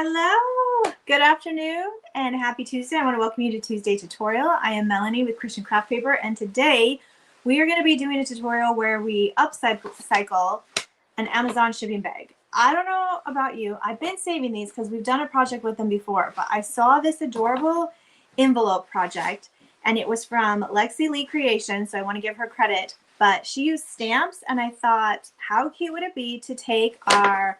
Hello, good afternoon, and happy Tuesday. I want to welcome you to Tuesday Tutorial. I am Melanie with Christian Craft Paper, and today we are going to be doing a tutorial where we upcycle an Amazon shipping bag. I don't know about you, I've been saving these because we've done a project with them before, but I saw this adorable envelope project, and it was from Lexi Lee Creation, so I want to give her credit, but she used stamps, and I thought, how cute would it be to take our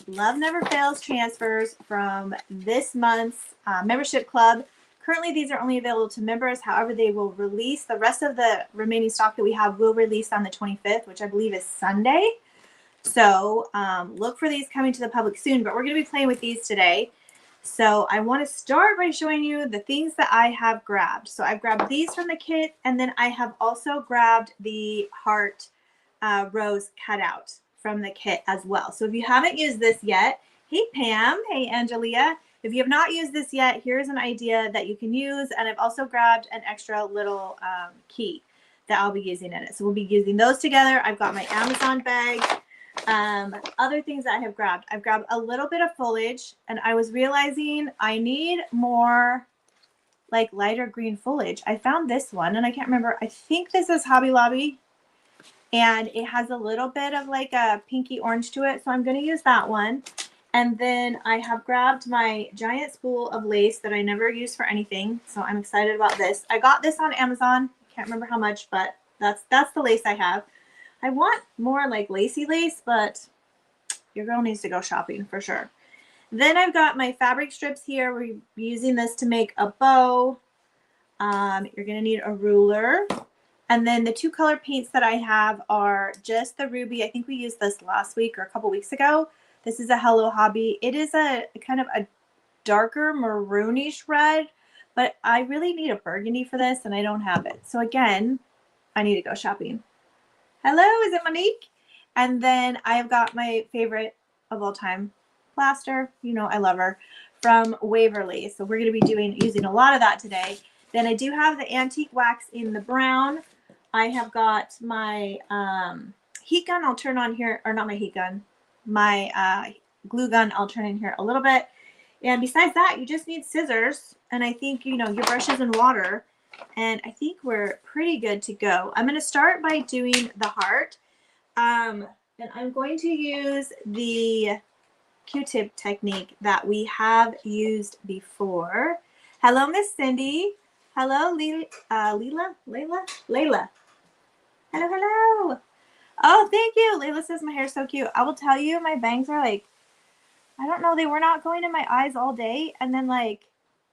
Love Never Fails transfers from this month's membership club. Currently, these are only available to members. However, they will release the rest of the remaining stock that we have will release on the 25th, which I believe is Sunday. So look for these coming to the public soon, but we're going to be playing with these today. So I want to start by showing you the things that I have grabbed. So I've grabbed these from the kit, and then I have also grabbed the heart rose cutout from the kit as well. So if you haven't used this yet, hey Pam, hey Angelia, if you have not used this yet, here's an idea that you can use. And I've also grabbed an extra little key that I'll be using in it. So we'll be using those together. I've got my Amazon bag. Other things that I have grabbed, I've grabbed a little bit of foliage, and I was realizing I need more like lighter green foliage. I found this one, and I can't remember. I think this is Hobby Lobby, and it has a little bit of like a pinky orange to it, so I'm going to use that one. And then I have grabbed my giant spool of lace that I never use for anything, so I'm excited about this. I got this on Amazon. Can't remember how much, but that's the lace I have. I want more like lacy lace, but your girl needs to go shopping for sure. Then I've got my fabric strips here. We're using this to make a bow. You're going to need a ruler. And then the two color paints that I have are just the ruby. I think we used this last week or a couple weeks ago. This is a Hello Hobby. It is a kind of a darker maroonish red, but I really need a burgundy for this, and I don't have it. So again, I need to go shopping. Hello, is it Monique? And then I have got my favorite of all time, plaster. You know I love her, from Waverly. So we're going to be using a lot of that today. Then I do have the antique wax in the brown. I have got my heat gun. I'll turn on here, or not my heat gun, my glue gun. I'll turn in here a little bit. And besides that, you just need scissors. And I think, you know, your brushes and water. And I think we're pretty good to go. I'm going to start by doing the heart. And I'm going to use the Q-tip technique that we have used before. Hello, Miss Cindy. Hello, Layla. Hello, hello. Oh, thank you. Layla says my hair is so cute. I will tell you, my bangs are like, I don't know, they were not going in my eyes all day. And then like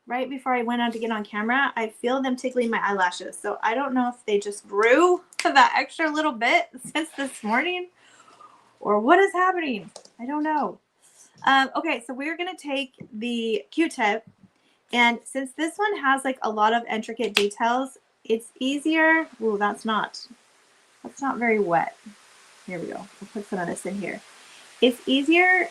right before I went on to get on camera, I feel them tickling my eyelashes. So I don't know if they just grew that extra little bit since this morning or what is happening. I don't know. Okay, so we're going to take the Q-tip, and since this one has like a lot of intricate details, it's easier. Ooh, that's not very wet. Here we go. I'll put some of this in here. It's easier.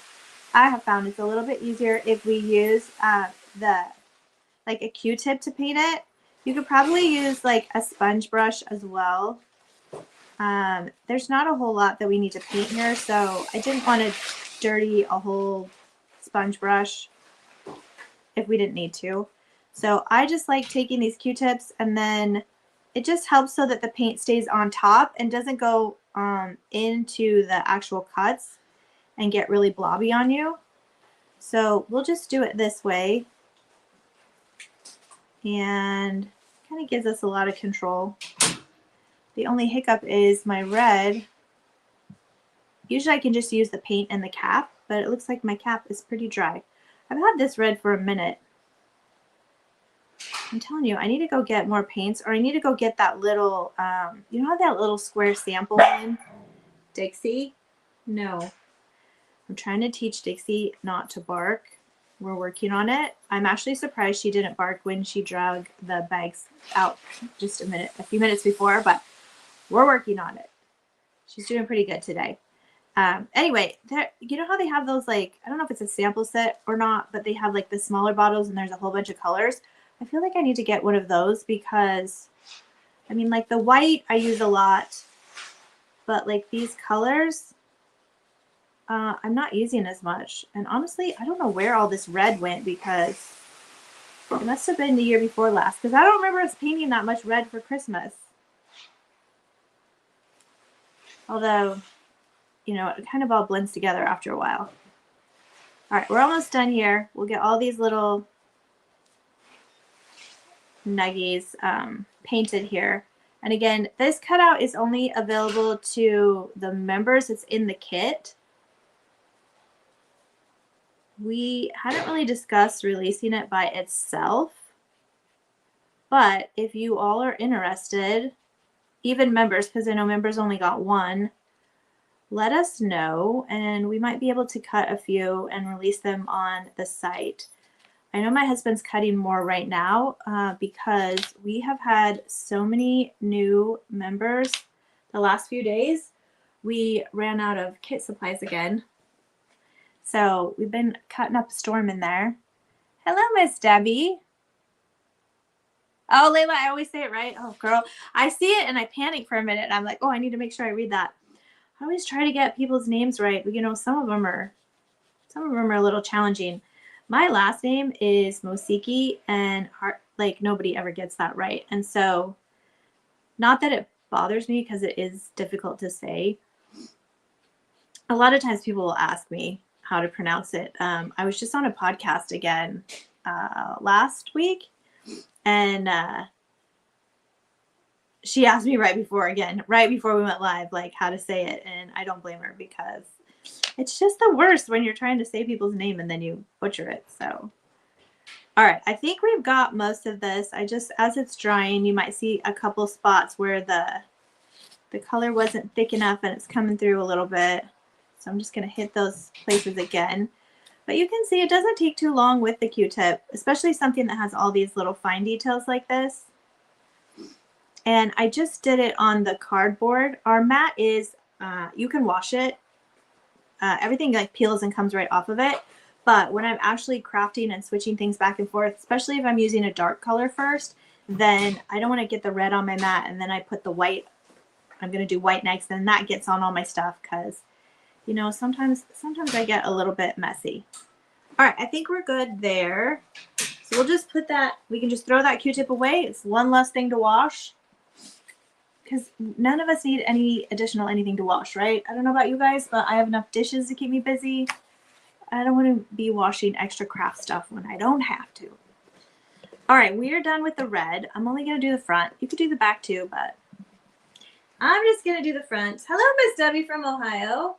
I have found it's a little bit easier if we use like a Q-tip to paint it. You could probably use like a sponge brush as well. There's not a whole lot that we need to paint here, so I didn't want to dirty a whole sponge brush if we didn't need to. So I just like taking these Q-tips, and then it just helps so that the paint stays on top and doesn't go into the actual cuts and get really blobby on you. So we'll just do it this way, and kind of gives us a lot of control. The only hiccup is my red. Usually I can just use the paint and the cap, but it looks like my cap is pretty dry. I've had this red for a minute. I'm telling you, I need to go get more paints, or I need to go get that little, you know that little square sample in Dixie? No. I'm trying to teach Dixie not to bark. We're working on it. I'm actually surprised she didn't bark when she drug the bags out just a few minutes before, but we're working on it. She's doing pretty good today. Anyway, you know how they have those, like, I don't know if it's a sample set or not, but they have like the smaller bottles and there's a whole bunch of colors. I feel like I need to get one of those because, I mean, like the white I use a lot, but like these colors, I'm not using as much. And honestly, I don't know where all this red went because it must have been the year before last because I don't remember us painting that much red for Christmas. Although, you know, it kind of all blends together after a while. All right, we're almost done here. We'll get all these little nuggies painted here. And again, this cutout is only available to the members. It's in the kit. We hadn't really discussed releasing it by itself, but if you all are interested, even members, because I know members only got one, let us know and we might be able to cut a few and release them on the site. I know my husband's cutting more right now because we have had so many new members the last few days. We ran out of kit supplies again. So we've been cutting up a storm in there. Hello, Miss Debbie. Oh, Layla, I always say it right. Oh, girl. I see it and I panic for a minute. I'm like, oh, I need to make sure I read that. I always try to get people's names right, but you know, some of them are a little challenging. My last name is Mosiki, and like nobody ever gets that right. And so, not that it bothers me because it is difficult to say. A lot of times people will ask me how to pronounce it. I was just on a podcast again last week, and she asked me right before we went live, like how to say it, and I don't blame her because it's just the worst when you're trying to say people's name and then you butcher it. So, all right, I think we've got most of this. As it's drying, you might see a couple spots where the color wasn't thick enough and it's coming through a little bit. So I'm just going to hit those places again. But you can see it doesn't take too long with the Q-tip, especially something that has all these little fine details like this. And I just did it on the cardboard. Our mat is, you can wash it. Everything like peels and comes right off of it. But when I'm actually crafting and switching things back and forth, especially if I'm using a dark color first, then I don't want to get the red on my mat and then I put the white. I'm going to do white next, and that gets on all my stuff because, you know, sometimes I get a little bit messy. All right, I think we're good there. So we'll just put that, we can just throw that Q-tip away. It's one less thing to wash because none of us need any additional anything to wash, right? I don't know about you guys, but I have enough dishes to keep me busy. I don't want to be washing extra craft stuff when I don't have to. All right, we are done with the red. I'm only going to do the front. You could do the back too, but I'm just going to do the front. Hello, Miss Debbie from Ohio.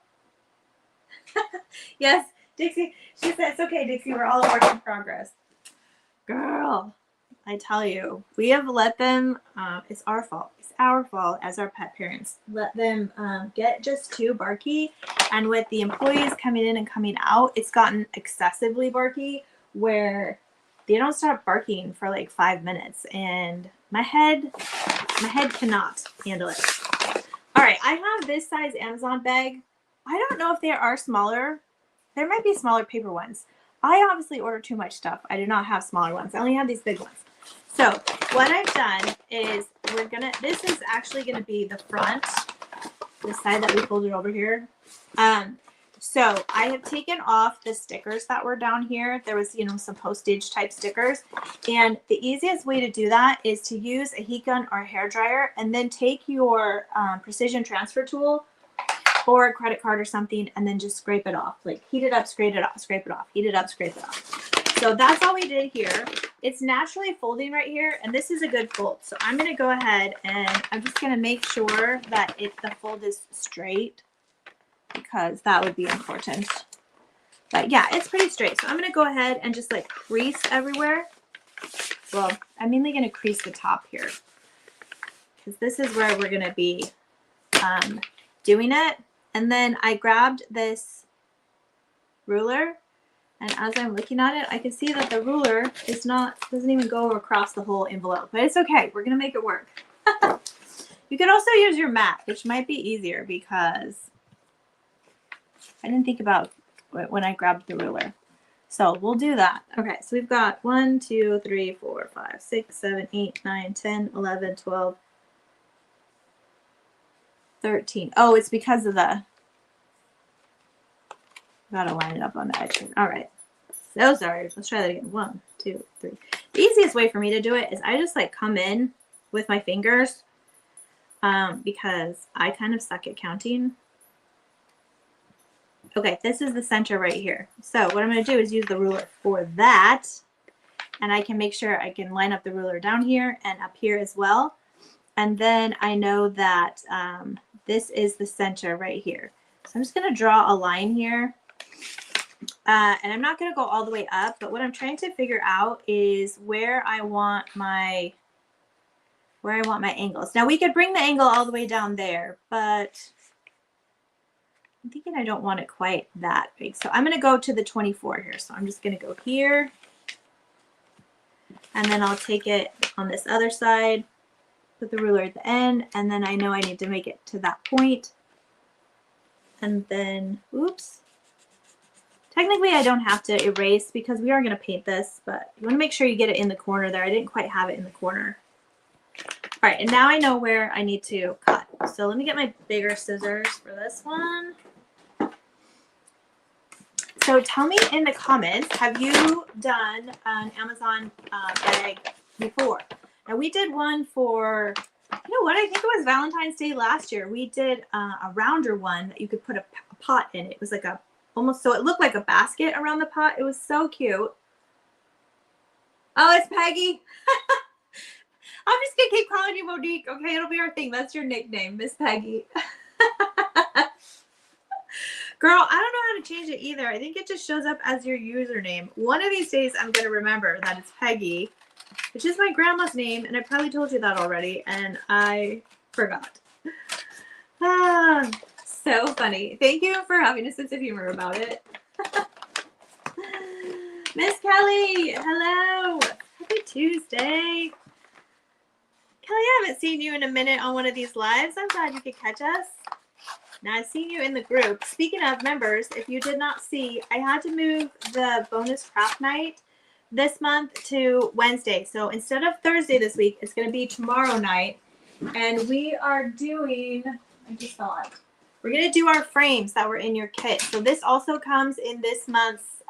Yes, Dixie. She said, it's okay, Dixie. We're all a work in progress. Girl, I tell you, we have let them, it's our fault. It's our fault as our pet parents. Let them get just too barky. And with the employees coming in and coming out, it's gotten excessively barky where they don't stop barking for like 5 minutes. And my head cannot handle it. All right, I have this size Amazon bag. I don't know if there are smaller. There might be smaller paper ones. I obviously order too much stuff. I do not have smaller ones. I only have these big ones. So what I've done is this is actually gonna be the front, the side that we folded over here. So I have taken off the stickers that were down here. There was, you know, some postage type stickers. And the easiest way to do that is to use a heat gun or a hair dryer and then take your precision transfer tool or a credit card or something and then just scrape it off. Like heat it up, scrape it off, scrape it off, heat it up, scrape it off. So that's all we did here. It's naturally folding right here, and this is a good fold. So I'm gonna go ahead and I'm just gonna make sure that the fold is straight because that would be important. But yeah, it's pretty straight. So I'm gonna go ahead and just like crease everywhere. Well, I'm mainly gonna crease the top here because this is where we're gonna be doing it. And then I grabbed this ruler, and as I'm looking at it, I can see that the ruler doesn't even go across the whole envelope, but it's okay. We're gonna make it work. You can also use your mat, which might be easier because I didn't think about when I grabbed the ruler. So we'll do that. Okay, so we've got 1, 2, 3, 4, 5, 6, 7, 8, 9, 10, 11, 12, 13. Oh, it's because of the Gotta line it up on the edge. All right. So sorry. Let's try that again. 1, 2, 3. The easiest way for me to do it is I just like come in with my fingers because I kind of suck at counting. Okay, this is the center right here. So what I'm going to do is use the ruler for that. And I can make sure I can line up the ruler down here and up here as well. And then I know that this is the center right here. So I'm just going to draw a line here. And I'm not going to go all the way up, but what I'm trying to figure out is where I want my angles. Now we could bring the angle all the way down there, but I'm thinking I don't want it quite that big. So I'm going to go to the 24 here. So I'm just going to go here. And then I'll take it on this other side, put the ruler at the end, and then I know I need to make it to that point. And then, oops. Technically, I don't have to erase because we are going to paint this, but you want to make sure you get it in the corner there. I didn't quite have it in the corner. All right, and now I know where I need to cut. So let me get my bigger scissors for this one. So tell me in the comments, have you done an Amazon bag before? Now we did one for, you know what, I think it was Valentine's Day last year. We did a rounder one that you could put a pot in. It was like a, almost, so it looked like a basket around the pot. It was so cute. Oh, it's Peggy. I'm just going to keep calling you Monique. Okay, it'll be our thing. That's your nickname, Miss Peggy. Girl, I don't know how to change it either. I think it just shows up as your username. One of these days, I'm going to remember that it's Peggy, which is my grandma's name, and I probably told you that already, and I forgot. Ah, so funny. Thank you for having a sense of humor about it. Miss Kelly, hello. Happy Tuesday. Kelly, I haven't seen you in a minute on one of these lives. I'm glad you could catch us. Now, I've seen you in the group. Speaking of members, if you did not see, I had to move the bonus craft night this month to Wednesday. So instead of Thursday this week, it's going to be tomorrow night. And we are doing, I just saw it. We're going to do our frames that were in your kit. So this also comes in this month's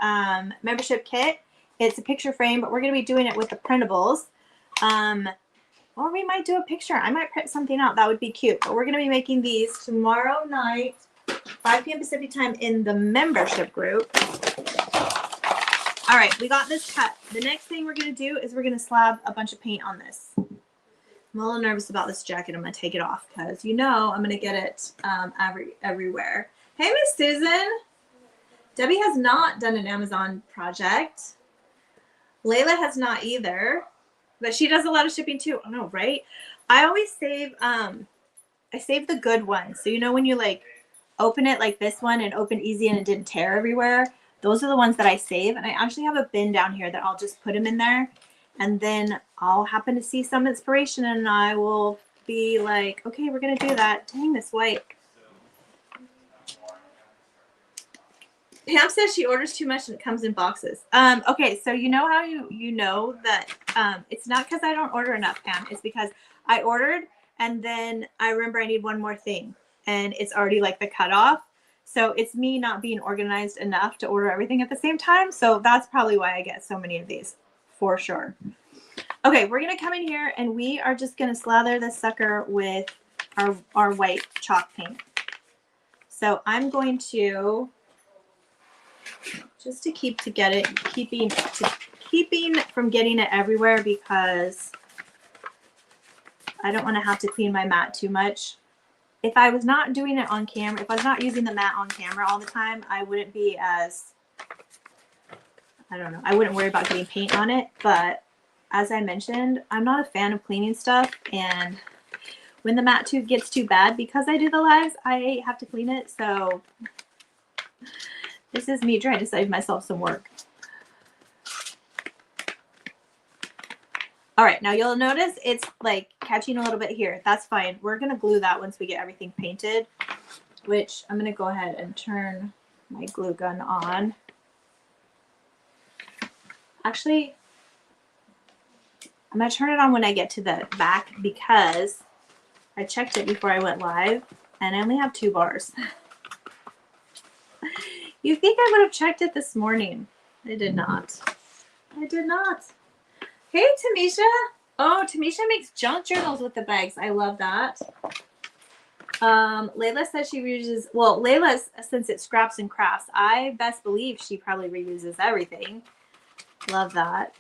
membership kit. It's a picture frame, but we're going to be doing it with the printables. Or we might do a picture. I might print something out. That would be cute. But we're going to be making these tomorrow night, 5 p.m. Pacific time in the membership group. All right, we got this cut. The next thing we're going to do is we're going to slab a bunch of paint on this. I'm a little nervous about this jacket. I'm going to take it off because you know I'm going to get it everywhere. Hey, Miss Susan. Debbie has not done an Amazon project. Layla has not either. But she does a lot of shipping too. I know, right? I always save, I save the good ones. So, you know, when you like open it like this one and open easy and it didn't tear everywhere, those are the ones that I save. And I actually have a bin down here that I'll just put them in there. And then I'll happen to see some inspiration and I will be like, okay, we're going to do that. Dang, this white. Pam says she orders too much and it comes in boxes. Okay, so you know how you know that it's not because I don't order enough, Pam. It's because I ordered and then I remember I need one more thing and it's already like the cutoff. So it's me not being organized enough to order everything at the same time. So that's probably why I get so many of these, for sure. Okay, we're going to come in here and we are just going to slather this sucker with our white chalk paint. So I'm going to... just to keeping from getting it everywhere because I don't want to have to clean my mat too much. If I was not doing it on camera, if I was not using the mat on camera all the time, I wouldn't be as, I don't know, I wouldn't worry about getting paint on it. But as I mentioned, I'm not a fan of cleaning stuff. And when the mat tube gets too bad because I do the lives, I have to clean it. So this is me trying to save myself some work. All right, now you'll notice it's like catching a little bit here. That's fine. We're going to glue that once we get everything painted, which I'm going to go ahead and turn my glue gun on. Actually, I'm going to turn it on when I get to the back because I checked it before I went live and I only have 2 bars. You think I would have checked it this morning. I did not. I did not. Hey, Tamisha. Oh, Tamisha makes junk journals with the bags. I love that. Layla says she reuses, well, Layla, since it's scraps and crafts, I best believe she probably reuses everything. Love that.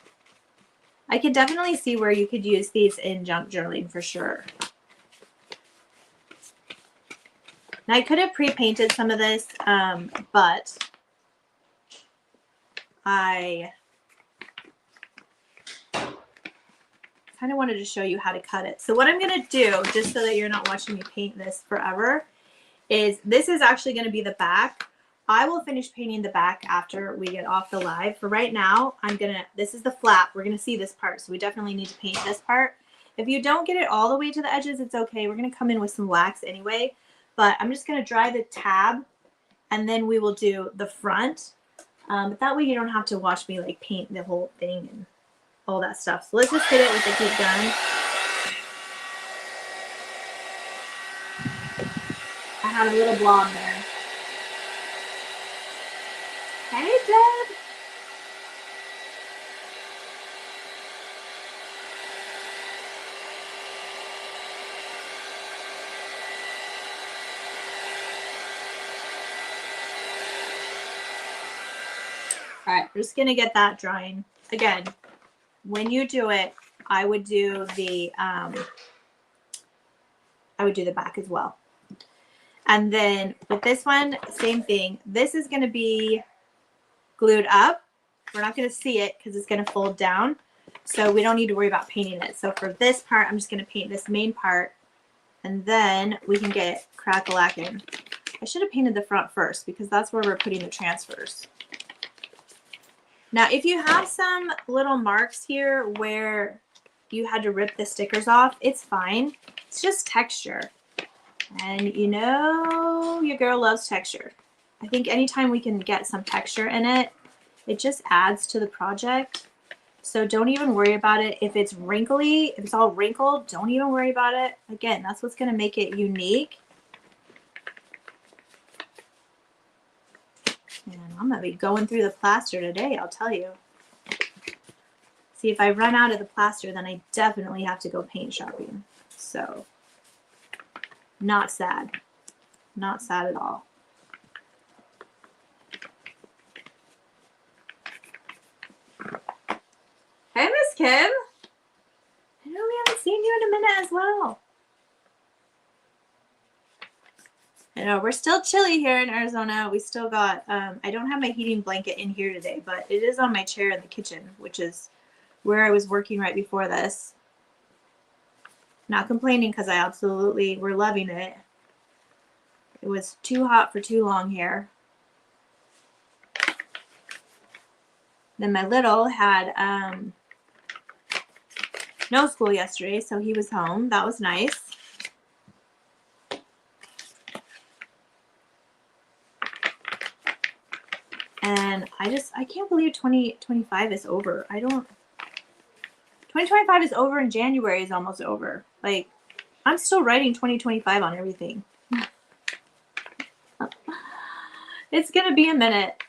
I can definitely see where you could use these in junk journaling for sure. Now, I could have pre-painted some of this, but I kind of wanted to show you how to cut it. So what I'm going to do, just so that you're not watching me paint this forever, is this is actually going to be the back. I will finish painting the back after we get off the live. For right now, this is the flap. We're going to see this part, so we definitely need to paint this part. If you don't get it all the way to the edges, it's okay. We're going to come in with some wax anyway, but I'm just going to dry the tab, and then we will do the front. But that way you don't have to watch me like paint the whole thing and all that stuff. So let's just hit it with the heat gun. I have a little blob there. Hey, Deb. All right, we're just gonna get that drying. Again, when you do it, I would do the back as well. And then with this one, same thing. This is gonna be glued up. We're not gonna see it because it's gonna fold down. So we don't need to worry about painting it. So for this part, I'm just gonna paint this main part, and then we can get crack-a-lacking. I should have painted the front first because that's where we're putting the transfers. Now, if you have some little marks here where you had to rip the stickers off, it's fine. It's just texture. And you know your girl loves texture. I think anytime we can get some texture in it, it just adds to the project. So don't even worry about it. If it's wrinkly, if it's all wrinkled, don't even worry about it. Again, that's what's going to make it unique. And I'm going to be going through the plaster today, I'll tell you. See, if I run out of the plaster, then I definitely have to go paint shopping. So, not sad. Not sad at all. Hey, Miss Kim. I know we haven't seen you in a minute as well. I know, we're still chilly here in Arizona. We still got, I don't have my heating blanket in here today, but it is on my chair in the kitchen, which is where I was working right before this. Not complaining because we're loving it. It was too hot for too long here. Then my little had no school yesterday, so he was home. That was nice. And I can't believe 2025 is over. 2025 is over, and January is almost over. Like, I'm still writing 2025 on everything. It's gonna be a minute.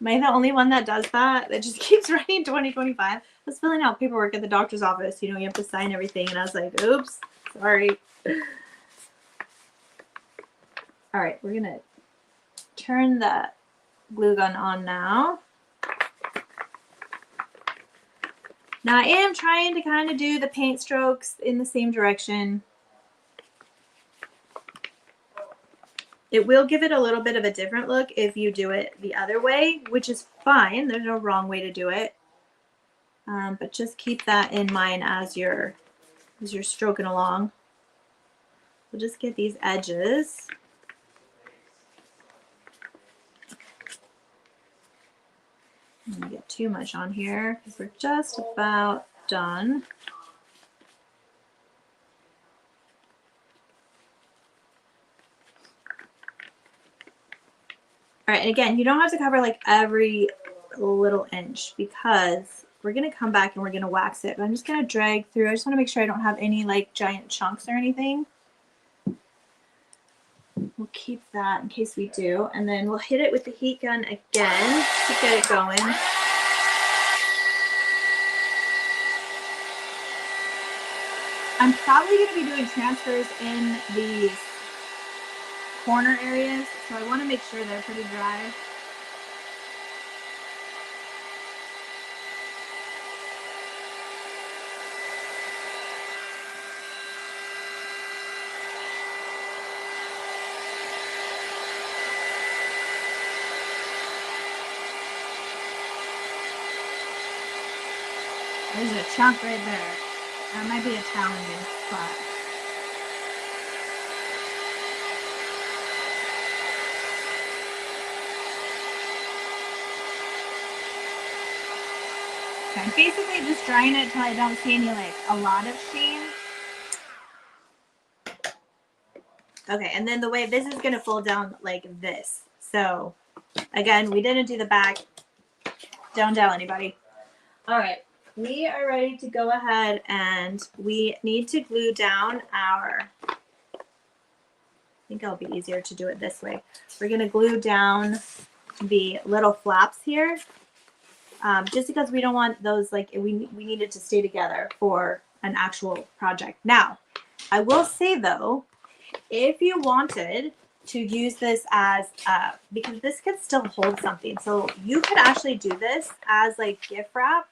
Am I the only one that does that? That just keeps writing 2025? I was filling out paperwork at the doctor's office. You know, you have to sign everything. And I was like, oops, sorry. All right, we're gonna turn the glue gun on now. Now I am trying to kind of do the paint strokes in the same direction. It will give it a little bit of a different look if you do it the other way, which is fine. There's no wrong way to do it. But just keep that in mind as you're stroking along. We'll just get these edges. I'm gonna get too much on here because we're just about done. All right, and again, you don't have to cover like every little inch because we're gonna come back and we're gonna wax it. But I'm just gonna drag through. I just want to make sure I don't have any like giant chunks or anything. We'll keep that in case we do. And then we'll hit it with the heat gun again to get it going. I'm probably going to be doing transfers in these corner areas, so I want to make sure they're pretty dry. There's a chunk right there. That might be a challenging spot. Okay, I'm basically just drying it until I don't see any, like, a lot of sheen. Okay, and then the way this is going to fold down like this. So, again, we didn't do the back. Don't tell anybody. All right, we are ready to go ahead, and we need to glue down our, I think it'll be easier to do it this way. We're going to glue down the little flaps here. Just because we don't want those, like, we need it to stay together for an actual project. Now, I will say though, if you wanted to use this as, because this could still hold something, so you could actually do this as like gift wrap.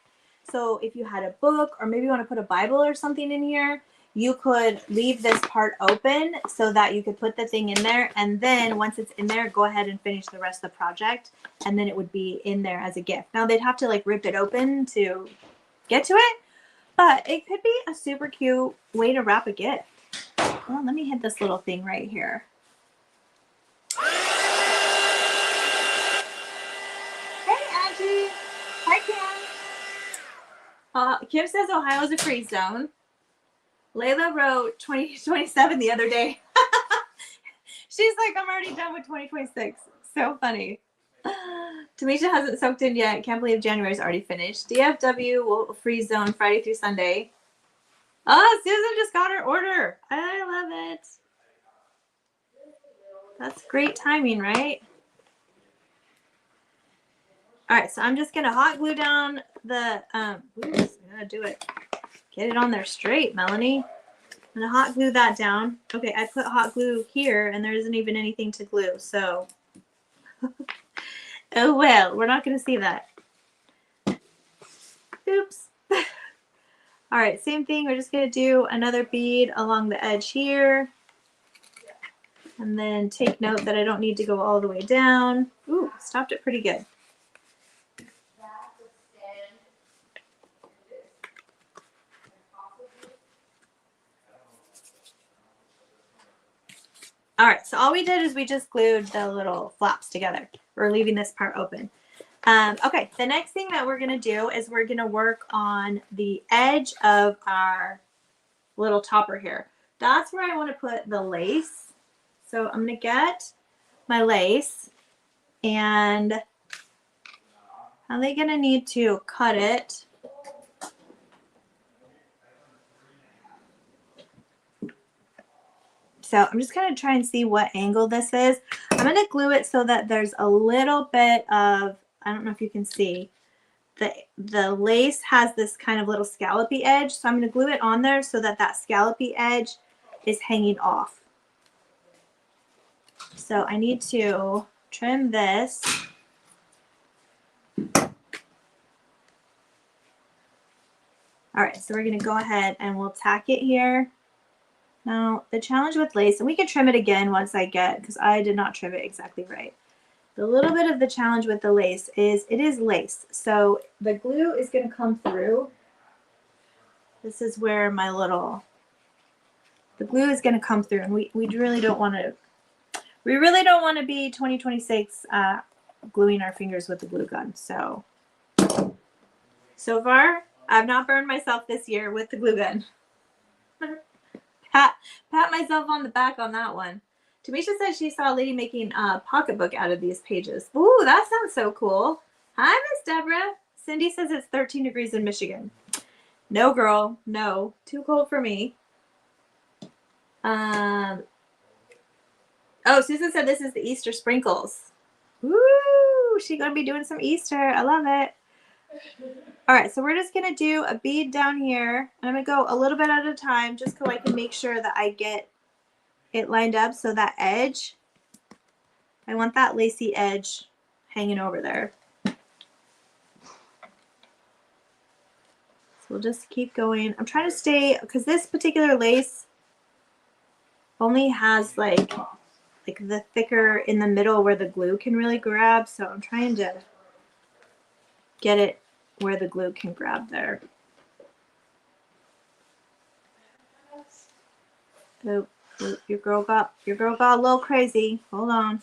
So if you had a book, or maybe you want to put a Bible or something in here, you could leave this part open so that you could put the thing in there, and then once it's in there, go ahead and finish the rest of the project, and then it would be in there as a gift. Now they'd have to like rip it open to get to it, but it could be a super cute way to wrap a gift. Well, let me hit this little thing right here. Hey Angie, hi Kim. Kim says Ohio's a freeze zone. Layla wrote 2027 the other day. She's like, I'm already done with 2026. So funny. Tamisha hasn't soaked in yet. Can't believe January's already finished. DFW will freeze zone Friday through Sunday. Oh, Susan just got her order. I love it. That's great timing, right? All right, so I'm just going to hot glue down the, I'm going to do it. Get it on there straight, Melanie. I'm going to hot glue that down. Okay, I put hot glue here, and there isn't even anything to glue, so. Oh, well, we're not going to see that. Oops. All right, same thing. We're just going to do another bead along the edge here. And then take note that I don't need to go all the way down. Ooh, stopped it pretty good. All right, so all we did is we just glued the little flaps together. We're leaving this part open. Okay, the next thing that we're going to do is we're going to work on the edge of our little topper here. That's where I want to put the lace. So I'm going to get my lace, and I'm going to need to cut it. So I'm just going to try and see what angle this is. I'm going to glue it so that there's a little bit of, I don't know if you can see, the lace has this kind of little scallopy edge. So I'm going to glue it on there so that that scallopy edge is hanging off. So I need to trim this. All right, so we're going to go ahead and we'll tack it here. Now, the challenge with lace, and we can trim it again once I get, because I did not trim it exactly right. The little bit of the challenge with the lace is it is lace. So the glue is going to come through. This is where my little, the glue is going to come through, and we really don't want to, be 2026 gluing our fingers with the glue gun. So far, I've not burned myself this year with the glue gun. Pat myself on the back on that one. Tamisha says she saw a lady making a pocketbook out of these pages. Ooh, that sounds so cool. Hi, Miss Deborah. Cindy says it's 13 degrees in Michigan. No, girl. No. Too cold for me. Oh, Susan said this is the Easter sprinkles. Woo! She's gonna be doing some Easter. I love it. All right, so we're just gonna do a bead down here. And I'm gonna go a little bit at a time just so I can make sure that I get it lined up. So that edge, I want that lacy edge hanging over there. So we'll just keep going. I'm trying to stay, because this particular lace only has like the thicker in the middle where the glue can really grab. So I'm trying to get it where the glue can grab there. Oh, your girl got a little crazy. Hold on.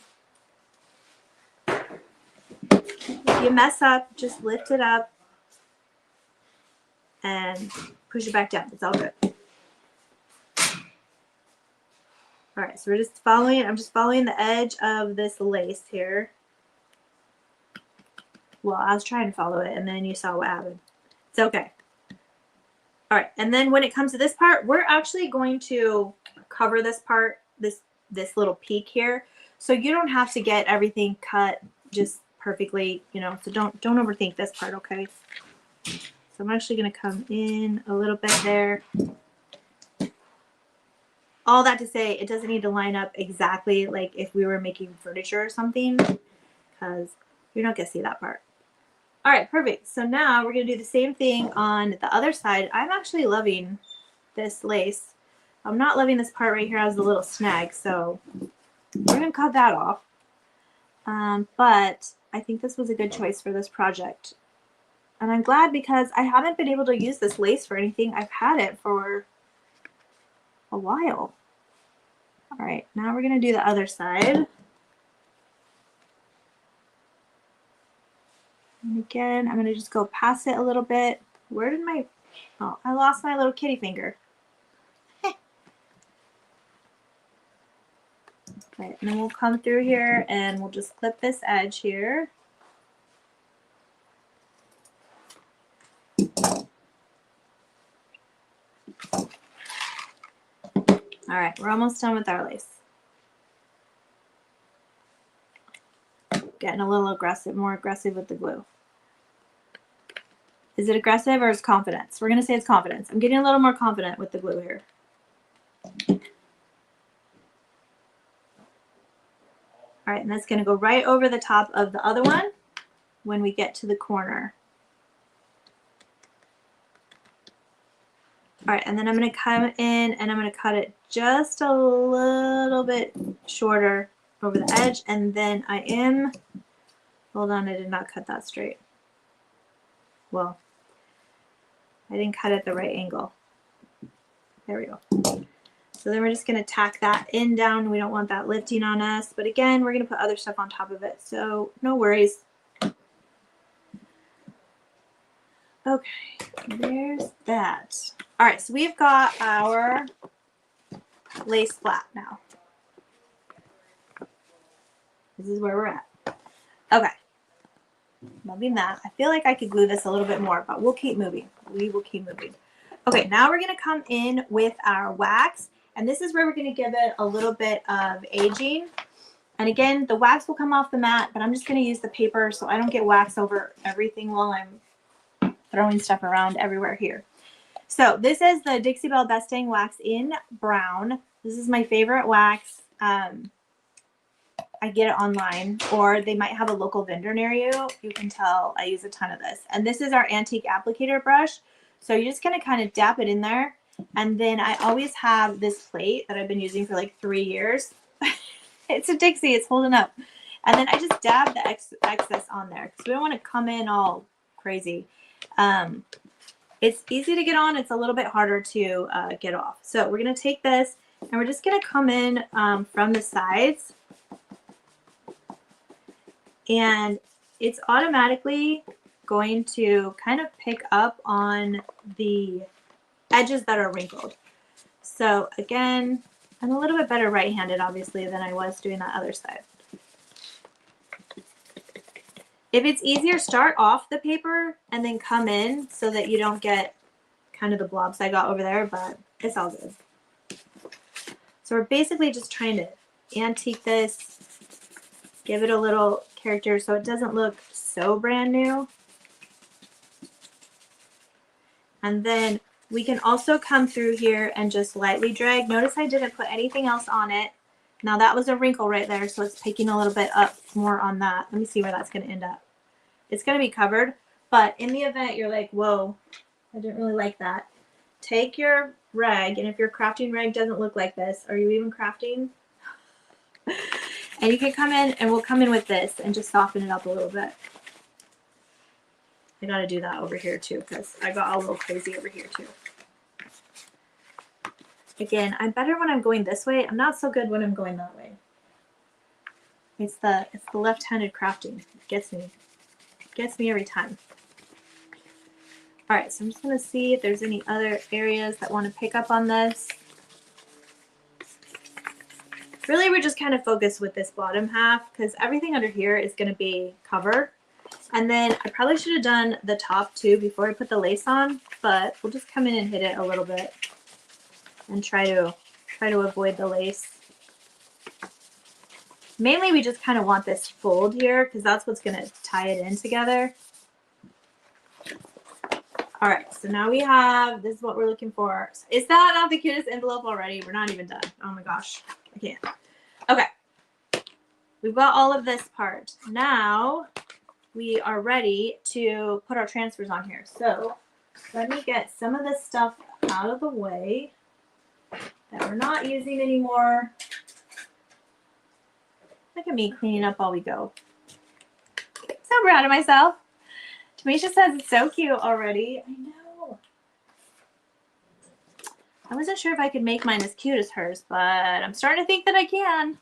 If you mess up, just lift it up and push it back down. It's all good. All right, so we're just following. I'm just following the edge of this lace here. Well, I was trying to follow it, and then you saw what happened. It's okay. All right, and then when it comes to this part, we're actually going to cover this part, this little peak here, so you don't have to get everything cut just perfectly, you know. So don't overthink this part, okay? So I'm actually going to come in a little bit there. All that to say, it doesn't need to line up exactly like if we were making furniture or something, because you're not going to see that part. All right, perfect. So now we're going to do the same thing on the other side. I'm actually loving this lace. I'm not loving this part right here as a little snag, so we're going to cut that off. But I think this was a good choice for this project. And I'm glad because I haven't been able to use this lace for anything. I've had it for a while. All right, now we're going to do the other side. And again, I'm going to just go past it a little bit. Where did my, oh, I lost my little kitty finger. Right, and then we'll come through here and we'll just clip this edge here. All right, we're almost done with our lace. Getting a little aggressive, more aggressive with the glue. Is it aggressive or is it confidence? We're going to say it's confidence. I'm getting a little more confident with the glue here. All right, and that's going to go right over the top of the other one when we get to the corner. All right, and then I'm going to come in and I'm going to cut it just a little bit shorter over the edge. And then I am, hold on, I did not cut that straight. Well, I didn't cut it at the right angle. There we go. So then we're just going to tack that in down. We don't want that lifting on us. But again, we're going to put other stuff on top of it. So no worries. Okay, there's that. All right, so we've got our lace flat now. This is where we're at. Okay, loving that. I feel like I could glue this a little bit more, but we'll keep moving. We will keep moving. Okay, now we're gonna come in with our wax, and this is where we're gonna give it a little bit of aging. And again, the wax will come off the mat, but I'm just gonna use the paper so I don't get wax over everything while I'm throwing stuff around everywhere here. So this is the Dixie Belle Best Dang Wax in brown. This is my favorite wax. I get it online, or they might have a local vendor near you. You can tell I use a ton of this. And this is our antique applicator brush. So you're just going to kind of dab it in there. And then I always have this plate that I've been using for like 3 years. It's a Dixie. It's holding up. And then I just dab the excess on there because we don't want to come in all crazy. It's easy to get on. It's a little bit harder to get off. So we're going to take this and we're just going to come in from the sides. And it's automatically going to kind of pick up on the edges that are wrinkled. So again, I'm a little bit better right-handed, obviously, than I was doing that other side. If it's easier, start off the paper and then come in so that you don't get kind of the blobs I got over there, but it's all good. So we're basically just trying to antique this, give it a little character so it doesn't look so brand new. And then we can also come through here and just lightly drag. Notice I didn't put anything else on it. Now that was a wrinkle right there, so it's picking a little bit up more on that. Let me see where that's going to end up. It's going to be covered, but in the event you're like, whoa, I didn't really like that. Take your rag, and if your crafting rag doesn't look like this, are you even crafting? And you can come in, and we'll come in with this and just soften it up a little bit. I got to do that over here too because I got a little crazy over here too. Again, I'm better when I'm going this way. I'm not so good when I'm going that way. It's the left-handed crafting. It gets me. It gets me every time. All right, so I'm just going to see if there's any other areas that want to pick up on this. Really, we're just kind of focused with this bottom half because everything under here is going to be covered. And then I probably should have done the top too before I put the lace on, but we'll just come in and hit it a little bit and try to avoid the lace. Mainly, we just kind of want this fold here because that's what's going to tie it in together. All right, so now we have, this is what we're looking for. Is that not the cutest envelope already? We're not even done. Oh my gosh, I can't. Okay, we've got all of this part. Now we are ready to put our transfers on here. So let me get some of this stuff out of the way that we're not using anymore. Look at me cleaning up while we go. So proud of myself. Tamisha says it's so cute already. I know. I wasn't sure if I could make mine as cute as hers, but I'm starting to think that I can.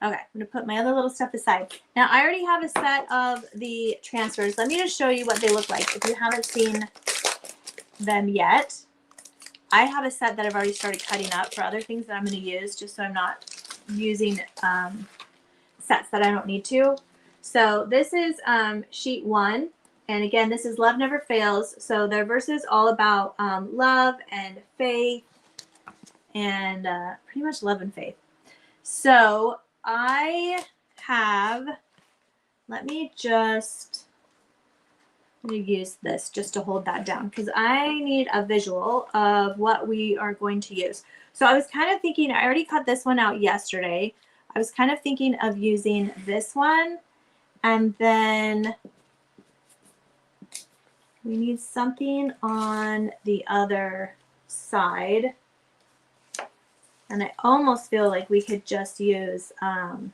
Okay, I'm going to put my other little stuff aside. Now, I already have a set of the transfers. Let me just show you what they look like if you haven't seen them yet. I have a set that I've already started cutting up for other things that I'm going to use just so I'm not using sets that I don't need to. So this is sheet 1. And again, this is Love Never Fails. So their verse is all about love and faith and pretty much love and faith. So I have, let me use this just to hold that down because I need a visual of what we are going to use. So I was kind of thinking, I already cut this one out yesterday. I was kind of thinking of using this one, and then we need something on the other side. And I almost feel like we could just use, oh,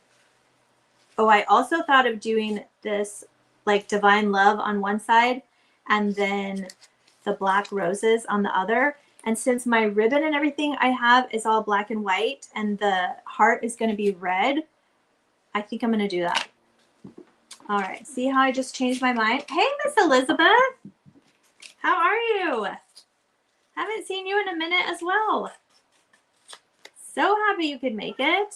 I also thought of doing this like Divine Love on one side and then the black roses on the other. And since my ribbon and everything I have is all black and white and the heart is going to be red, I think I'm going to do that. All right. See how I just changed my mind? Hey, Miss Elizabeth. How are you? Haven't seen you in a minute as well. So happy you could make it.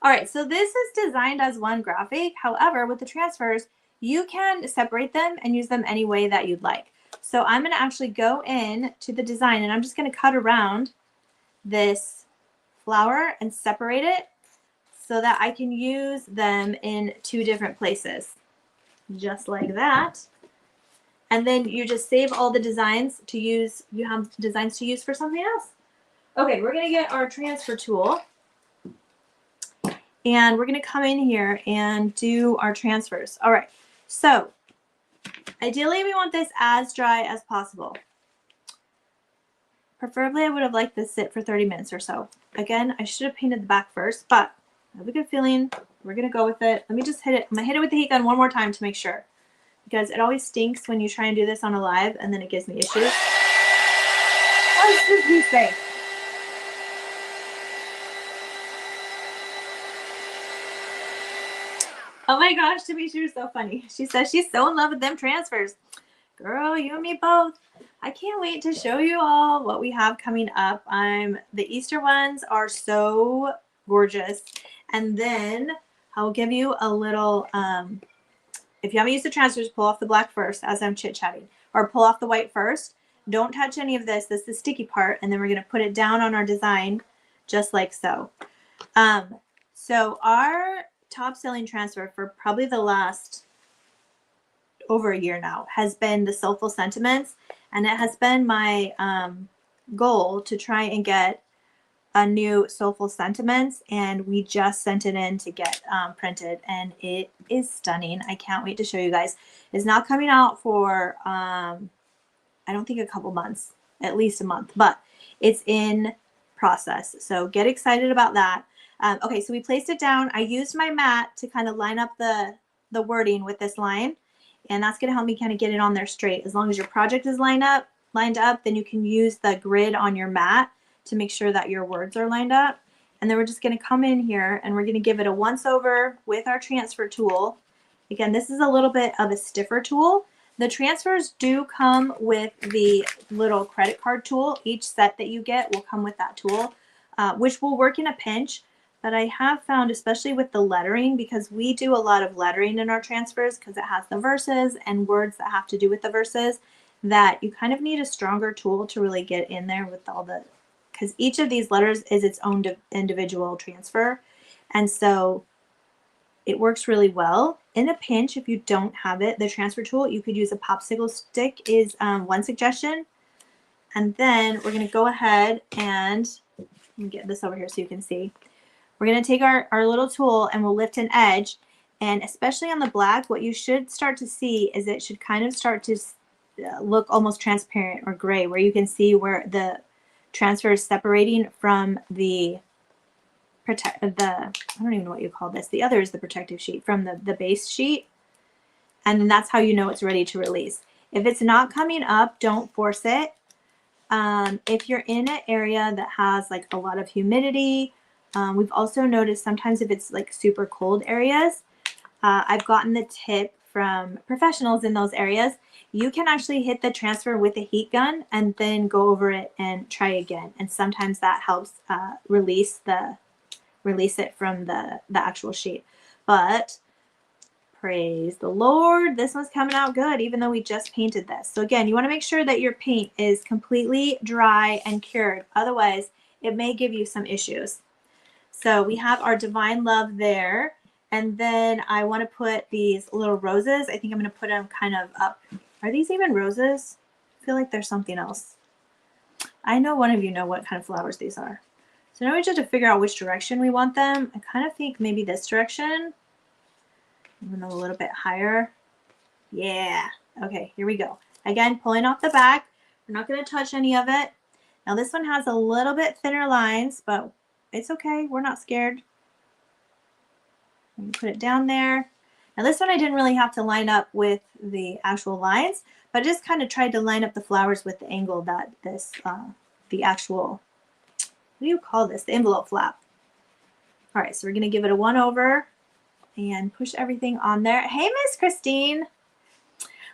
All right, so this is designed as one graphic. However, with the transfers, you can separate them and use them any way that you'd like. So I'm going to actually go in to the design and I'm just going to cut around this flower and separate it so that I can use them in 2 different places. Just like that. And then you just save all the designs to use. You have designs to use for something else. Okay, we're going to get our transfer tool. And we're going to come in here and do our transfers. All right, so ideally we want this as dry as possible. Preferably I would have liked this sit for 30 minutes or so. Again, I should have painted the back first, but I have a good feeling. We're going to go with it. Let me just hit it. I'm going to hit it with the heat gun one more time to make sure. Because it always stinks when you try and do this on a live and then it gives me issues. Let's just be safe. Oh my gosh, Tamisha is so funny. She says she's so in love with them transfers. Girl, you and me both. I can't wait to show you all what we have coming up. The Easter ones are so gorgeous. And then I'll give you a little, if you haven't used the transfers, pull off the black first as I'm chit-chatting. Or pull off the white first. Don't touch any of this. This is the sticky part. And then we're going to put it down on our design just like so. So our top selling transfer for probably the last over a year now has been the Soulful Sentiments, and it has been my goal to try and get a new Soulful Sentiments, and we just sent it in to get printed, and it is stunning. I can't wait to show you guys. It's not coming out for I don't think a couple months, at least a month, but it's in process, so get excited about that. Okay, so we placed it down. I used my mat to kind of line up the wording with this line, and that's going to help me kind of get it on there straight. As long as your project is lined up, then you can use the grid on your mat to make sure that your words are lined up. And then we're just going to come in here and we're going to give it a once over with our transfer tool. Again, this is a little bit of a stiffer tool. The transfers do come with the little credit card tool. Each set that you get will come with that tool, which will work in a pinch. But I have found, especially with the lettering, because we do a lot of lettering in our transfers because it has the verses and words that have to do with the verses, that you kind of need a stronger tool to really get in there with all the, because each of these letters is its own individual transfer. And so it works really well. In a pinch, if you don't have it, the transfer tool, you could use a popsicle stick is one suggestion. And then we're going to go ahead and let me get this over here so you can see. We're going to take our little tool and we'll lift an edge. And especially on the black, what you should start to see is it should kind of start to look almost transparent or gray, where you can see where the transfer is separating from the I don't even know what you call this. The other is the protective sheet from the base sheet. And then that's how you know it's ready to release. If it's not coming up, don't force it. If you're in an area that has like a lot of humidity, we've also noticed sometimes if it's like super cold areas, I've gotten the tip from professionals in those areas. You can actually hit the transfer with a heat gun and then go over it and try again. And sometimes that helps release it from the actual sheet. But praise the Lord, this one's coming out good, even though we just painted this. So again, you want to make sure that your paint is completely dry and cured. Otherwise, it may give you some issues. So we have our Divine Love there. And then I want to put these little roses. I think I'm going to put them kind of up. Are these even roses? I feel like there's something else. I know one of you know what kind of flowers these are. So now we just have to figure out which direction we want them. I kind of think maybe this direction. Even a little bit higher. Yeah. Okay, here we go. Again, pulling off the back. We're not going to touch any of it. Now this one has a little bit thinner lines, but it's okay. We're not scared. Put it down there. Now this one I didn't really have to line up with the actual lines, but I just kind of tried to line up the flowers with the angle that this, the actual, what do you call this? The envelope flap. All right, so we're going to give it a one over and push everything on there. Hey, Miss Christine.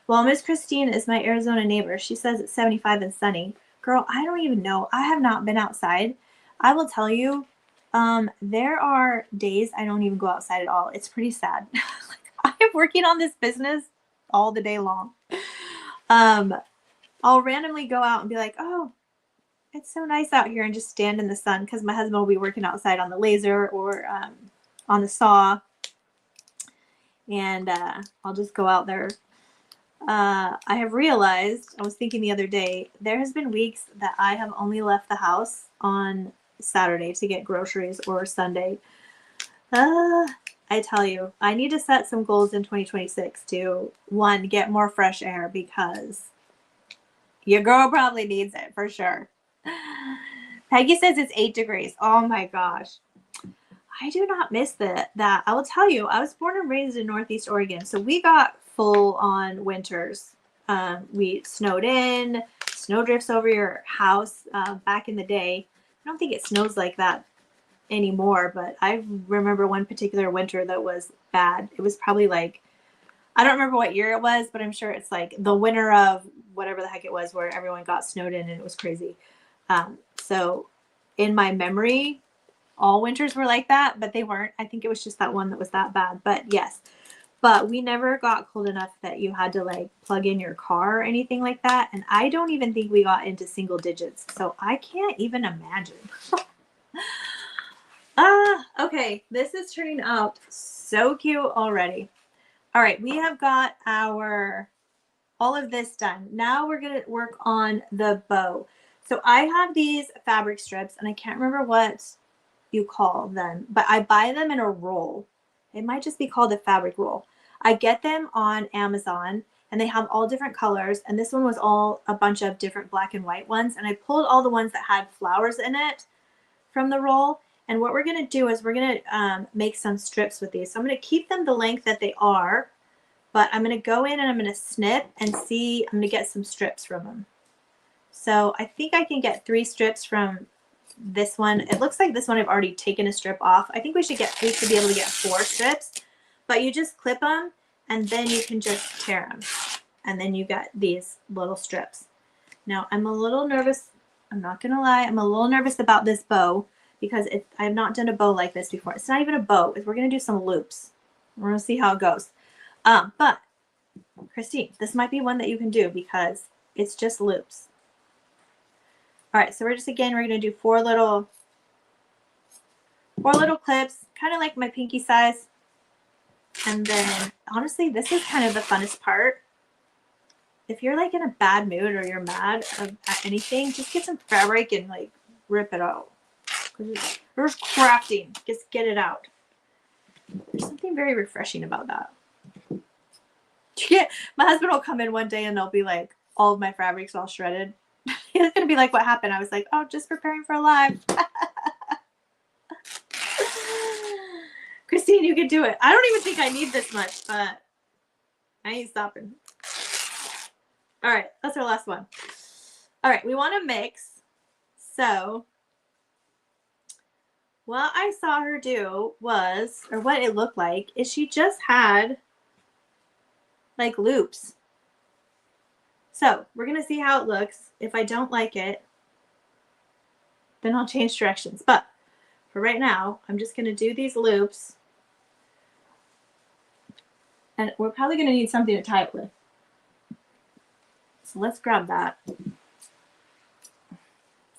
Well, Miss Christine is my Arizona neighbor. She says it's 75 and sunny. Girl, I don't even know. I have not been outside. I will tell you, there are days I don't even go outside at all. It's pretty sad. I'm working on this business all the day long. I'll randomly go out and be like, oh, it's so nice out here, and just stand in the sun because my husband will be working outside on the laser or on the saw. And I'll just go out there. I have realized, I was thinking the other day, there has been weeks that I have only left the house on Saturday to get groceries or Sunday. I tell you, I need to set some goals in 2026 to, one, get more fresh air, because your girl probably needs it for sure. Peggy says it's 8 degrees. Oh my gosh. I do not miss that. I will tell you, I was born and raised in Northeast Oregon, so we got full on winters. We snowed in, snow drifts over your house back in the day. I don't think it snows like that anymore, but I remember one particular winter that was bad. It was probably like, I don't remember what year it was, but I'm sure it's like the winter of whatever the heck it was, where everyone got snowed in and it was crazy. So in my memory, all winters were like that, but they weren't. I think it was just that one that was that bad. But yes, but we never got cold enough that you had to like plug in your car or anything like that. And I don't even think we got into single digits. So I can't even imagine. Okay, this is turning out so cute already. All right, we have got all of this done. Now we're gonna work on the bow. So I have these fabric strips, and I can't remember what you call them, but I buy them in a roll. It might just be called a fabric roll. I get them on Amazon, and they have all different colors, and this one was all a bunch of different black and white ones, and I pulled all the ones that had flowers in it from the roll. And what we're going to do is we're going to make some strips with these. So I'm going to keep them the length that they are, but I'm going to go in and I'm going to snip and see. I'm going to get some strips from them. So I think I can get 3 strips from this one. It looks like this one I've already taken a strip off. I think we should be able to get 4 strips, but you just clip them and then you can just tear them. And then you get these little strips. Now I'm a little nervous. I'm not going to lie. I'm a little nervous about this bow because I've not done a bow like this before. It's not even a bow. We're going to do some loops. We're going to see how it goes. But Christine, this might be one that you can do because it's just loops. All right, so we're going to do 4 little clips, kind of like my pinky size. And then honestly, this is kind of the funnest part. If you're like in a bad mood or you're mad at anything, just get some fabric and like rip it out. There's crafting, just get it out. There's something very refreshing about that. Yeah, my husband will come in one day and they'll be like, all of my fabric's all shredded. He's gonna be like, what happened? I was like, oh, just preparing for a live. Christine, you can do it. I don't even think I need this much, but I ain't stopping. All right, that's our last one. All right, we want to mix. So what I saw her do was, or what it looked like, is she just had like loops. So we're going to see how it looks. If I don't like it, then I'll change directions. But for right now, I'm just going to do these loops. And we're probably going to need something to tie it with. So let's grab that. It's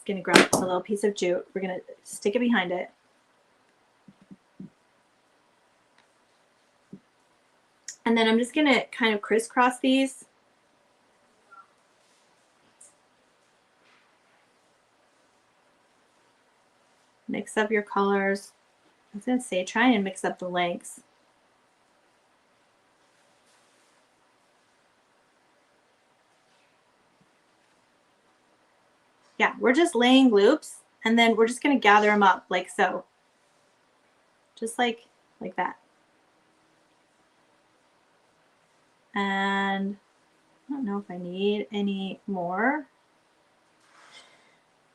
going to grab a little piece of jute. We're going to stick it behind it. And then I'm just going to kind of crisscross these. Mix up your colors. I was going to say, try and mix up the lengths. Yeah, we're just laying loops, and then we're just going to gather them up like so. Just like that. And I don't know if I need any more.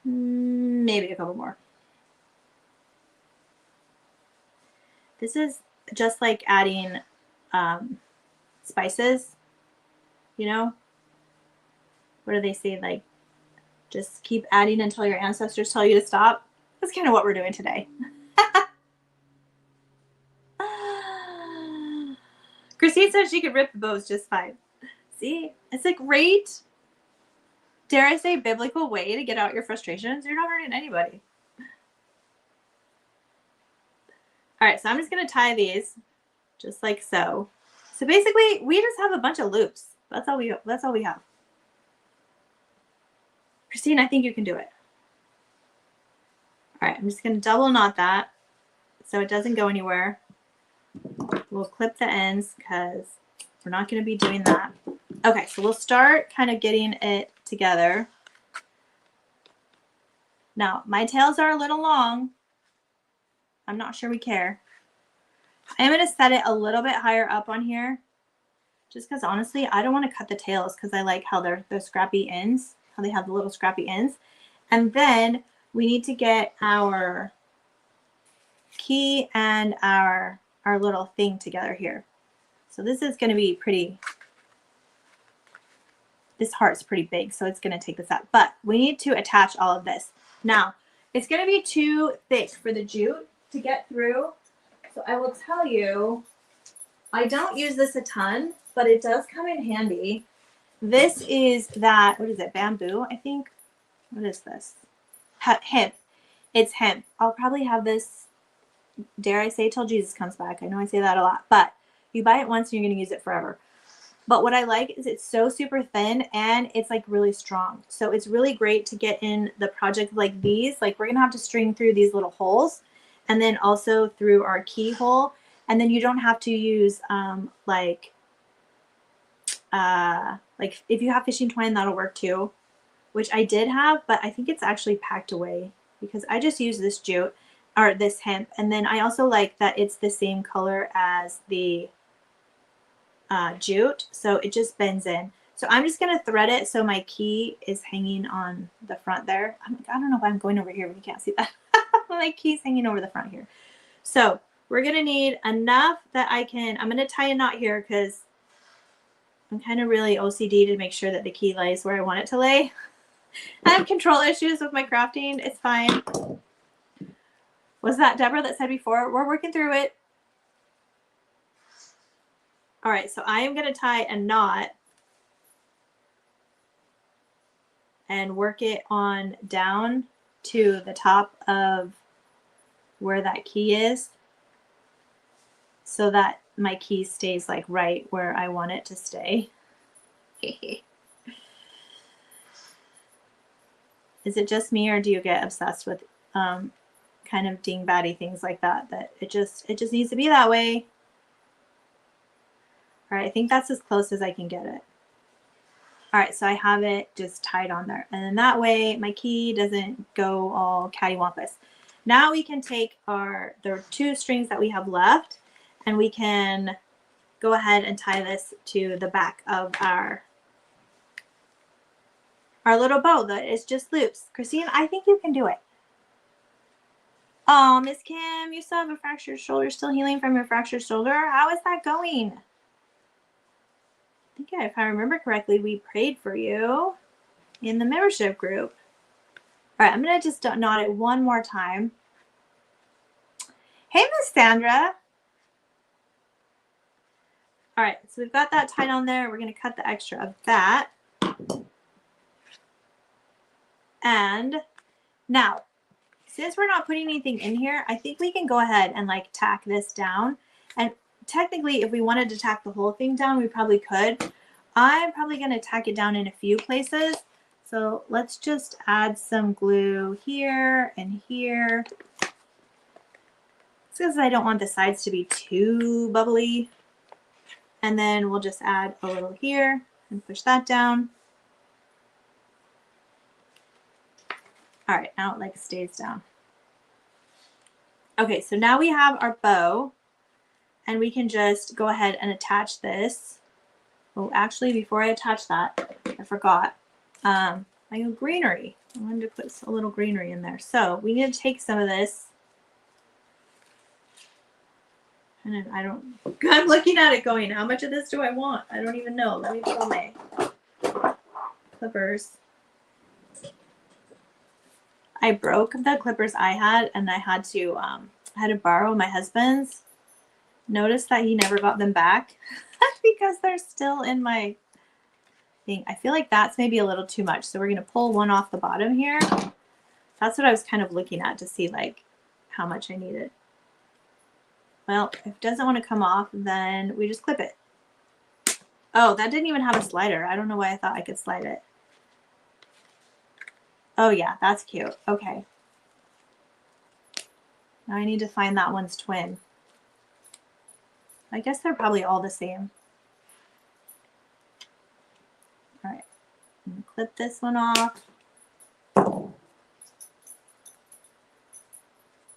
Maybe a couple more. This is just like adding spices, you know? What do they say? Like, just keep adding until your ancestors tell you to stop. That's kind of what we're doing today. Christine said she could rip the bows just fine. See, it's a great, dare I say, biblical way to get out your frustrations. You're not hurting anybody. All right, so I'm just going to tie these just like so. So basically, we just have a bunch of loops. That's all we have. Christine, I think you can do it. All right, I'm just going to double knot that so it doesn't go anywhere. We'll clip the ends because we're not going to be doing that. Okay, so we'll start kind of getting it together. Now, my tails are a little long. I'm not sure we care. I am going to set it a little bit higher up on here just because honestly, I don't want to cut the tails because I like how they're the scrappy ends, how they have the little scrappy ends. And then we need to get our key and our little thing together here. So this is going to be pretty, this heart's pretty big, so it's going to take this out. But we need to attach all of this. Now, it's going to be too thick for the jute to get through. So I will tell you, I don't use this a ton, but it does come in handy. This is that, what is it, bamboo, I think? What is this? Hemp. It's hemp. I'll probably have this dare I say, till Jesus comes back. I know I say that a lot, but you buy it once and you're going to use it forever. But what I like is it's so super thin and it's like really strong. So it's really great to get in the project like these. Like we're going to have to string through these little holes and then also through our keyhole. And then you don't have to use like if you have fishing twine, that'll work too, which I did have, but I think it's actually packed away because I just use this jute or this hemp. And then I also like that it's the same color as the jute, so it just bends in. So I'm just going to thread it so my key is hanging on the front there. I don't know if I'm going over here, but you can't see that. My key's hanging over the front here. So we're going to need enough that I'm going to tie a knot here because I'm kind of really OCD to make sure that the key lays where I want it to lay. I have control issues with my crafting. It's fine. Was that Deborah that said before? We're working through it. All right, so I am going to tie a knot and work it on down to the top of where that key is so that my key stays like right where I want it to stay. Is it just me, or do you get obsessed with kind of dingbatty things like that, that it just needs to be that way? All right, I think that's as close as I can get it. All right, so I have it just tied on there. And then that way my key doesn't go all cattywampus. Now we can take the 2 strings that we have left and we can go ahead and tie this to the back of our little bow that is just loops. Christine, I think you can do it. Oh, Miss Kim, you still have a fractured shoulder, still healing from your fractured shoulder. How is that going? I think if I remember correctly, we prayed for you in the membership group. All right, I'm going to just knot it one more time. Hey, Miss Sandra. All right, so we've got that tied on there. We're going to cut the extra of that. And now, since we're not putting anything in here, I think we can go ahead and like tack this down. And technically, if we wanted to tack the whole thing down, we probably could. I'm probably going to tack it down in a few places. So let's just add some glue here and here. It's because I don't want the sides to be too bubbly. And then we'll just add a little here and push that down. All right, now it like stays down. Okay, so now we have our bow and we can just go ahead and attach this. Oh, actually, before I attach that, I forgot my greenery. I wanted to put a little greenery in there. So we need to take some of this. And I'm looking at it going, how much of this do I want? I don't even know. Let me pull my clippers. I broke the clippers I had, and I had to borrow my husband's. Notice that he never got them back because they're still in my thing. I feel like that's maybe a little too much. So we're going to pull one off the bottom here. That's what I was kind of looking at to see like how much I needed. Well, if it doesn't want to come off, then we just clip it. Oh, that didn't even have a slider. I don't know why I thought I could slide it. Oh yeah, that's cute. Okay. Now I need to find that one's twin. I guess they're probably all the same. All right, I'm gonna clip this one off.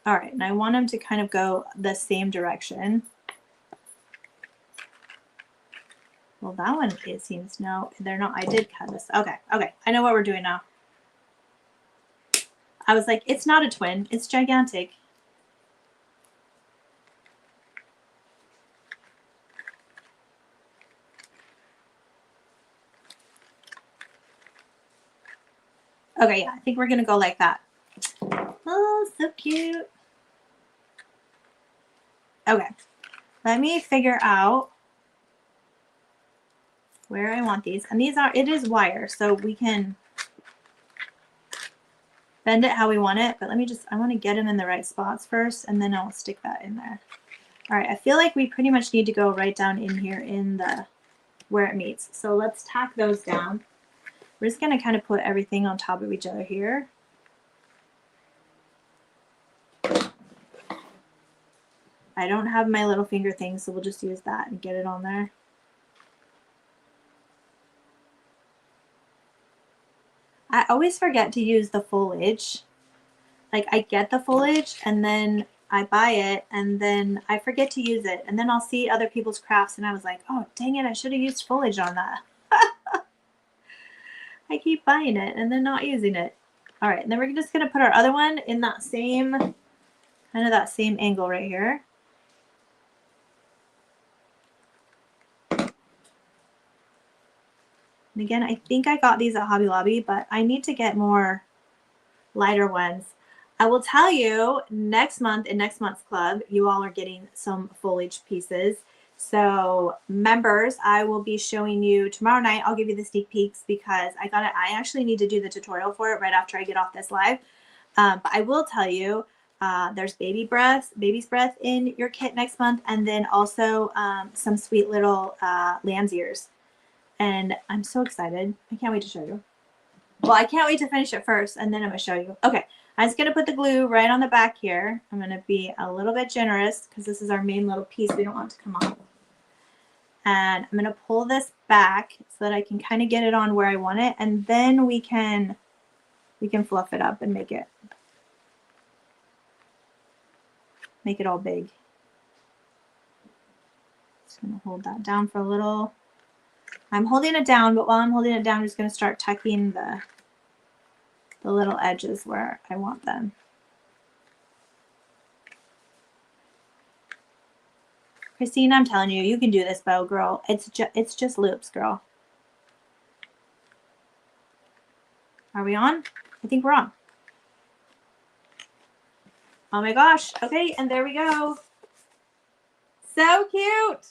All right, and I want them to kind of go the same direction. Well, that one, it seems, no, they're not. I did cut this. Okay, I know what we're doing now. I was like, it's not a twin, it's gigantic. Okay, yeah, I think we're gonna go like that. Oh, so cute. Okay, let me figure out where I want these. And these are, it is wire, so we can bend it how we want it, but I want to get them in the right spots first, and then I'll stick that in there. All right, I feel like we pretty much need to go right down in here in the where it meets. So let's tack those down. We're just gonna kind of put everything on top of each other here. I don't have my little finger thing, so we'll just use that and get it on there. I always forget to use the foliage. Like I get the foliage and then I buy it and then I forget to use it. And then I'll see other people's crafts and I was like, oh, dang it, I should have used foliage on that. I keep buying it and then not using it. All right, and then we're just gonna put our other one in that same, kind of that same angle right here. And again, I think I got these at Hobby Lobby, but I need to get more lighter ones. I will tell you, next month in next month's club, you all are getting some foliage pieces. So members, I will be showing you tomorrow night. I'll give you the sneak peeks because I actually need to do the tutorial for it right after I get off this live. But I will tell you, there's baby's breath in your kit next month, and then also some sweet little lamb's ears. And I'm so excited. I can't wait to show you. Well, I can't wait to finish it first, and then I'm going to show you. Okay, I'm just going to put the glue right on the back here. I'm going to be a little bit generous because this is our main little piece. We don't want it to come off. And I'm going to pull this back so that I can kind of get it on where I want it, and then we can fluff it up and make it all big. Just going to hold that down for a little. I'm holding it down, but while I'm holding it down, I'm just going to start tucking the little edges where I want them. Christine, I'm telling you, you can do this bow, girl. It's just loops, girl. Are we on? I think we're on. Oh my gosh. Okay, and there we go. So cute.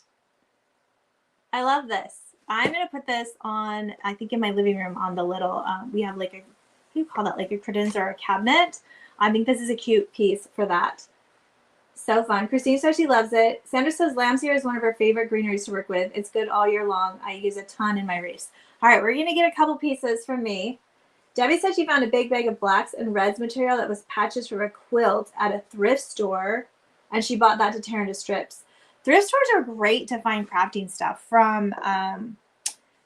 I love this. I'm going to put this on, I think in my living room on the little, we have like a, what do you call that? Like a credenza or a cabinet. I think this is a cute piece for that. So fun. Christine says she loves it. Sandra says lamb's ear is one of her favorite greeneries to work with. It's good all year long. I use a ton in my wreaths. All right, we're going to get a couple pieces from me. Debbie said she found a big bag of blacks and reds material that was patches from a quilt at a thrift store, and she bought that to tear into strips. Thrift stores are great to find crafting stuff from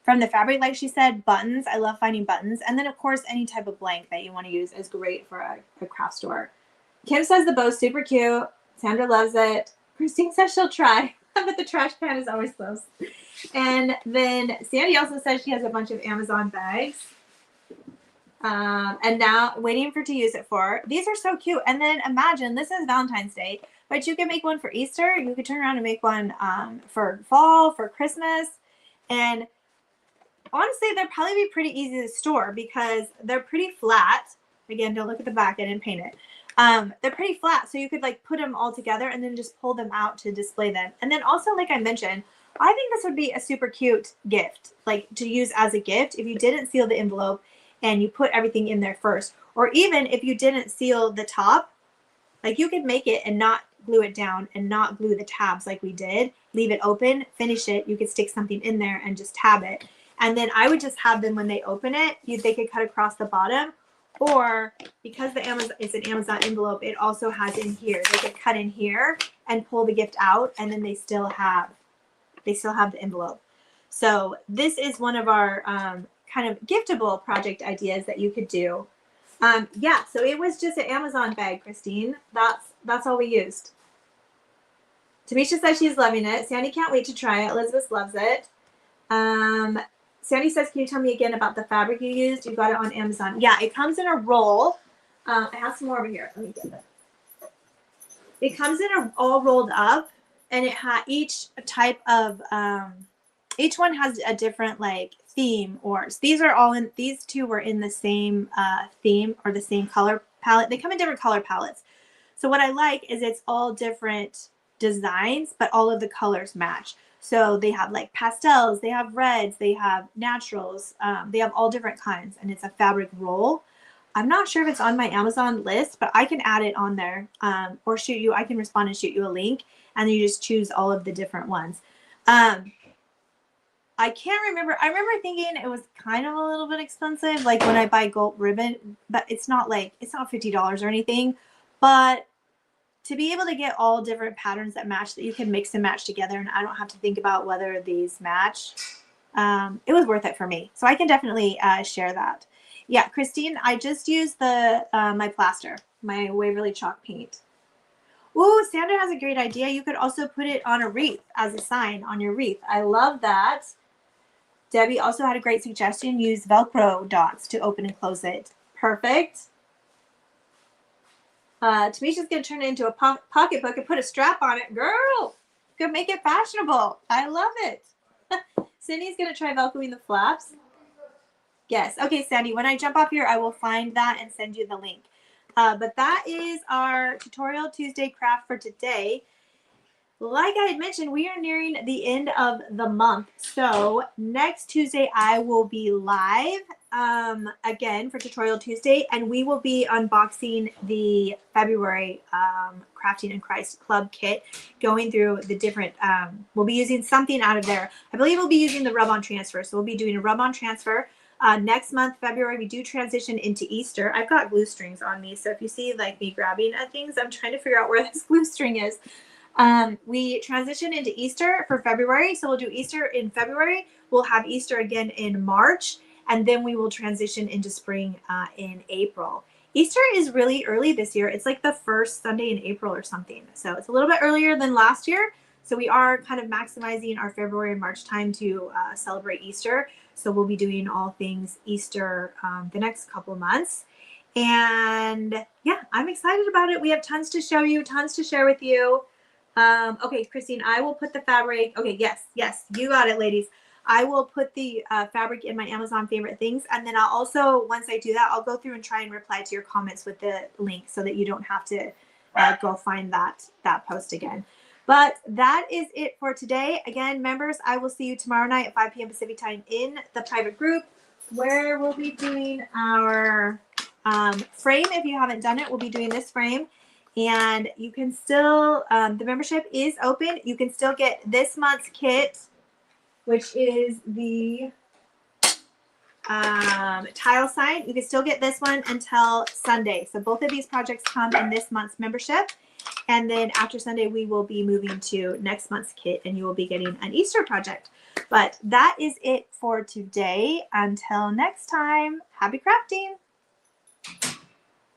the fabric, like she said, buttons. I love finding buttons. And then, of course, any type of blank that you want to use is great for a craft store. Kim says the bow's super cute. Sandra loves it. Christine says she'll try, but the trash can is always close. And then Sandy also says she has a bunch of Amazon bags. And now waiting to use it for. These are so cute. And then imagine, this is Valentine's Day, but you can make one for Easter. You could turn around and make one for fall, for Christmas. And honestly, they'll probably be pretty easy to store because they're pretty flat. Again, don't look at the back. I didn't paint it. They're pretty flat, so you could like put them all together and then just pull them out to display them. And then also, like I mentioned, I think this would be a super cute gift, like to use as a gift if you didn't seal the envelope and you put everything in there first. Or even if you didn't seal the top, like you could make it and not glue it down and not glue the tabs like we did. Leave it open, finish it. You could stick something in there and just tab it. And then I would just have them when they open it, they could cut across the bottom. Or because it's an Amazon envelope, it also has in here. They could cut in here and pull the gift out, and then they still have the envelope. So this is one of our kind of giftable project ideas that you could do. Yeah, so it was just an Amazon bag, Christine. That's all we used. Tamisha says she's loving it. Sandy can't wait to try it. Elizabeth loves it. Sandy says, can you tell me again about the fabric you used? You got it on Amazon. Yeah, it comes in a roll. I have some more over here. Let me get it. It comes in all rolled up, and it has each type of, each one has a different like theme. Or these two were in the same theme or the same color palette. They come in different color palettes. So what I like is it's all different designs, but all of the colors match. So they have like pastels, they have reds, they have naturals, they have all different kinds, and it's a fabric roll. I'm not sure if it's on my Amazon list, but I can add it on there, or I can respond and shoot you a link, and then you just choose all of the different ones. I can't remember. I remember thinking it was kind of a little bit expensive, like when I buy gold ribbon, but it's not $50 or anything. But to be able to get all different patterns that match, that you can mix and match together, and I don't have to think about whether these match, it was worth it for me. So I can definitely share that. Yeah, Christine, I just used my plaster, my Waverly chalk paint. Ooh, Sandra has a great idea. You could also put it on a wreath as a sign on your wreath. I love that. Debbie also had a great suggestion. Use Velcro dots to open and close it. Perfect. Tamisha's going to turn it into a pocketbook and put a strap on it. Girl, could make it fashionable. I love it. Cindy's going to try Velcroing the flaps. Yes. Okay, Sandy, when I jump off here, I will find that and send you the link. But that is our Tutorial Tuesday craft for today. Like I had mentioned, we are nearing the end of the month. So next Tuesday, I will be live again for Tutorial Tuesday, and we will be unboxing the February Crafting and Christ Club kit, going through the different, we'll be using something out of there. I believe we'll be using the rub-on transfer. So we'll be doing a rub-on transfer. Next month, February, we do transition into Easter. I've got glue strings on me, so if you see like me grabbing at things, I'm trying to figure out where this glue string is. We transition into Easter for February, so we'll do Easter in February. We'll have Easter again in March, and then we will transition into spring in April. Easter is really early this year. It's like the first Sunday in April or something, so it's a little bit earlier than last year. So we are kind of maximizing our February and March time to celebrate Easter. So we'll be doing all things Easter the next couple of months. And yeah, I'm excited about it. We have tons to show you, tons to share with you. Okay, Christine, I will put the fabric. Okay, yes, you got it, ladies. I will put the fabric in my Amazon favorite things. And then I'll also, once I do that, I'll go through and try and reply to your comments with the link so that you don't have to go find that post again. But that is it for today. Again, members, I will see you tomorrow night at 5 p.m. Pacific time in the private group, where we'll be doing our frame. If you haven't done it, we'll be doing this frame. And you can still, the membership is open. You can still get this month's kit, which is the tile sign. You can still get this one until Sunday. So both of these projects come in this month's membership. And then after Sunday, we will be moving to next month's kit, and you will be getting an Easter project. But that is it for today. Until next time, happy crafting.